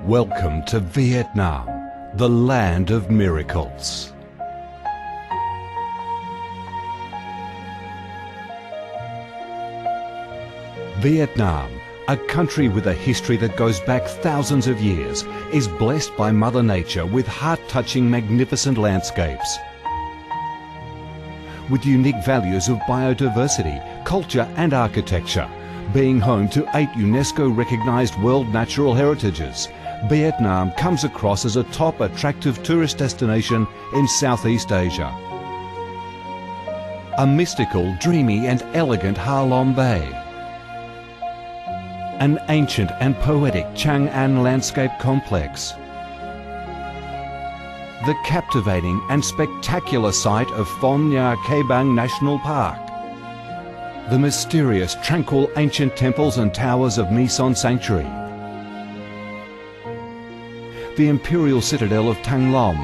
Welcome to Vietnam, the land of miracles. Vietnam, a country with a history that goes back thousands of years, is blessed by Mother Nature with heart-touching, magnificent landscapes. With unique values of biodiversity, culture and architecture, being home to 8 UNESCO-recognized World Natural Heritages, Vietnam comes across as a top attractive tourist destination in Southeast Asia. A mystical, dreamy and elegant Ha Long Bay. An ancient and poetic Chang An landscape complex. The captivating and spectacular site of Phong Nha Ke Bang National Park. The mysterious, tranquil ancient temples and towers of My Son Sanctuary. The imperial citadel of Thăng Long,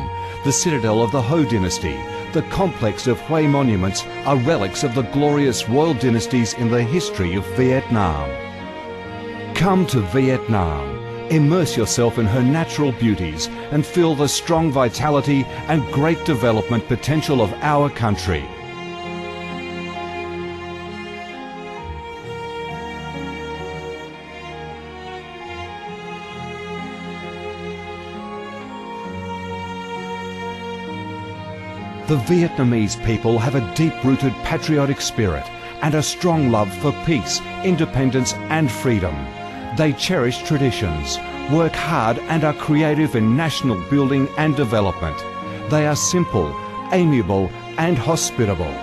the citadel of the Ho dynasty, the complex of Hue monuments are relics of the glorious royal dynasties in the history of Vietnam. Come to Vietnam, immerse yourself in her natural beauties and feel the strong vitality and great development potential of our country. The Vietnamese people have a deep-rooted patriotic spirit and a strong love for peace, independence and freedom. They cherish traditions, work hard and are creative in national building and development. They are simple, amiable and hospitable.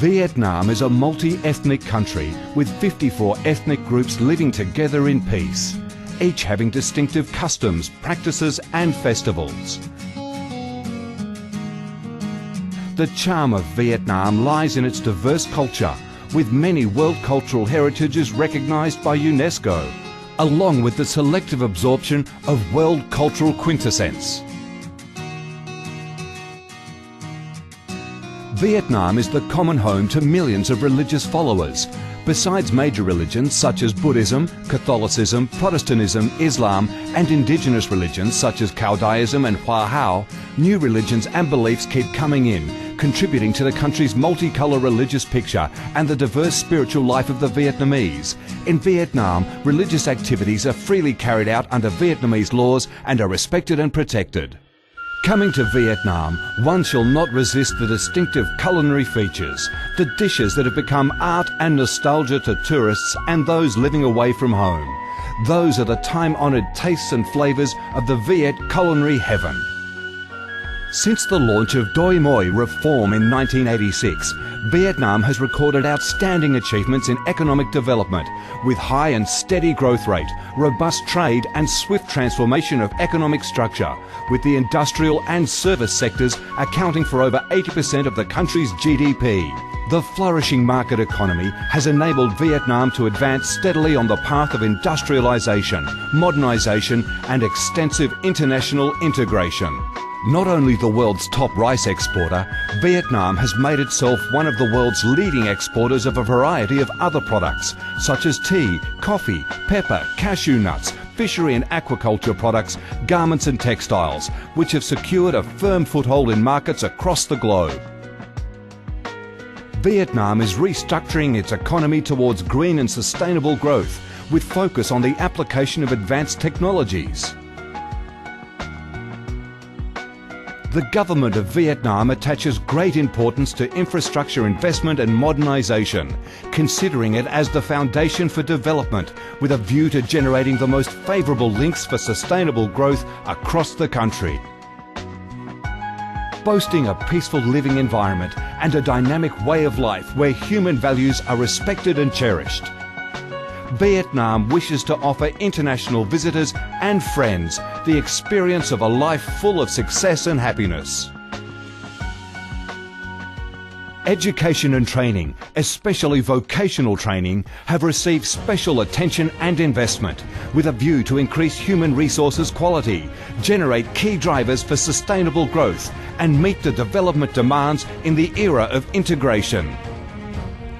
Vietnam is a multi-ethnic country with 54 ethnic groups living together in peace, each having distinctive customs, practices and festivals. The charm of Vietnam lies in its diverse culture, with many world cultural heritages recognized by UNESCO, along with the selective absorption of world cultural quintessence. Vietnam is the common home to millions of religious followers. Besides major religions such as Buddhism, Catholicism, Protestantism, Islam and indigenous religions such as Taoism and Hoa Hao, new religions and beliefs keep coming in, contributing to the country's multicolour religious picture and the diverse spiritual life of the Vietnamese. In Vietnam, religious activities are freely carried out under Vietnamese laws and are respected and protected. Coming to Vietnam, one shall not resist the distinctive culinary features, the dishes that have become art and nostalgia to tourists and those living away from home. Those are the time-honoured tastes and flavours of the Viet culinary heaven. Since the launch of Doi Moi reform in 1986, Vietnam has recorded outstanding achievements in economic development, with high and steady growth rate, robust trade and swift transformation of economic structure, with the industrial and service sectors accounting for over 80% of the country's GDP. The flourishing market economy has enabled Vietnam to advance steadily on the path of industrialisation, modernisation and extensive international integration. Not only the world's top rice exporter, Vietnam has made itself one of the world's leading exporters of a variety of other products, such as tea, coffee, pepper, cashew nuts, fishery and aquaculture products, garments and textiles, which have secured a firm foothold in markets across the globe. Vietnam is restructuring its economy towards green and sustainable growth, with focus on the application of advanced technologies. The government of Vietnam attaches great importance to infrastructure investment and modernisation, considering it as the foundation for development, with a view to generating the most favourable links for sustainable growth across the country. Boasting a peaceful living environment and a dynamic way of life where human values are respected and cherished, Vietnam wishes to offer international visitors and friends the experience of a life full of success and happiness. Education and training, especially vocational training, have received special attention and investment with a view to increase human resources quality, generate key drivers for sustainable growth and meet the development demands in the era of integration.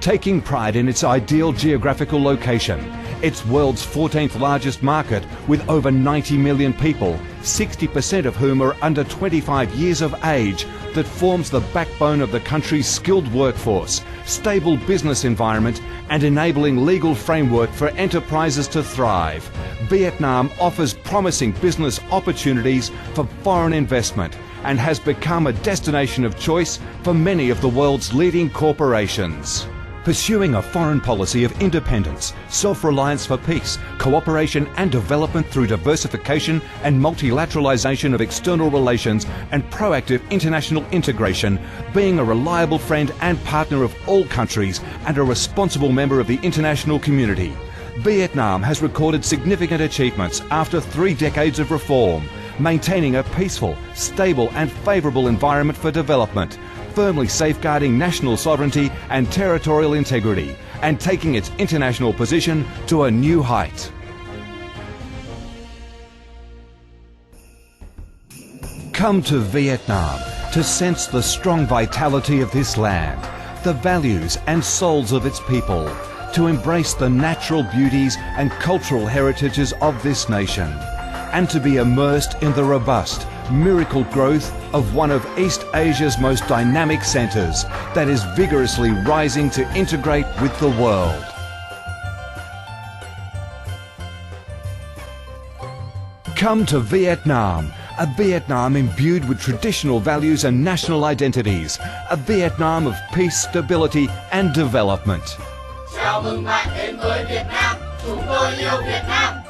Taking pride in its ideal geographical location, its world's 14th largest market with over 90 million people, 60% of whom are under 25 years of age, that forms the backbone of the country's skilled workforce, stable business environment and enabling legal framework for enterprises to thrive. Vietnam offers promising business opportunities for foreign investment and has become a destination of choice for many of the world's leading corporations. Pursuing a foreign policy of independence, self-reliance for peace, cooperation and development through diversification and multilateralization of external relations and proactive international integration, being a reliable friend and partner of all countries and a responsible member of the international community. Vietnam has recorded significant achievements after 3 decades of reform, maintaining a peaceful, stable and favourable environment for development, firmly safeguarding national sovereignty and territorial integrity, and taking its international position to a new height. Come to Vietnam to sense the strong vitality of this land, the values and souls of its people, to embrace the natural beauties and cultural heritages of this nation, and to be immersed in the robust, miracle growth of one of East Asia's most dynamic centres that is vigorously rising to integrate with the world. Come to Vietnam, a Vietnam imbued with traditional values and national identities, a Vietnam of peace, stability and development. Chào mừng bạn đến với Việt Nam, chúng tôi yêu Việt Nam.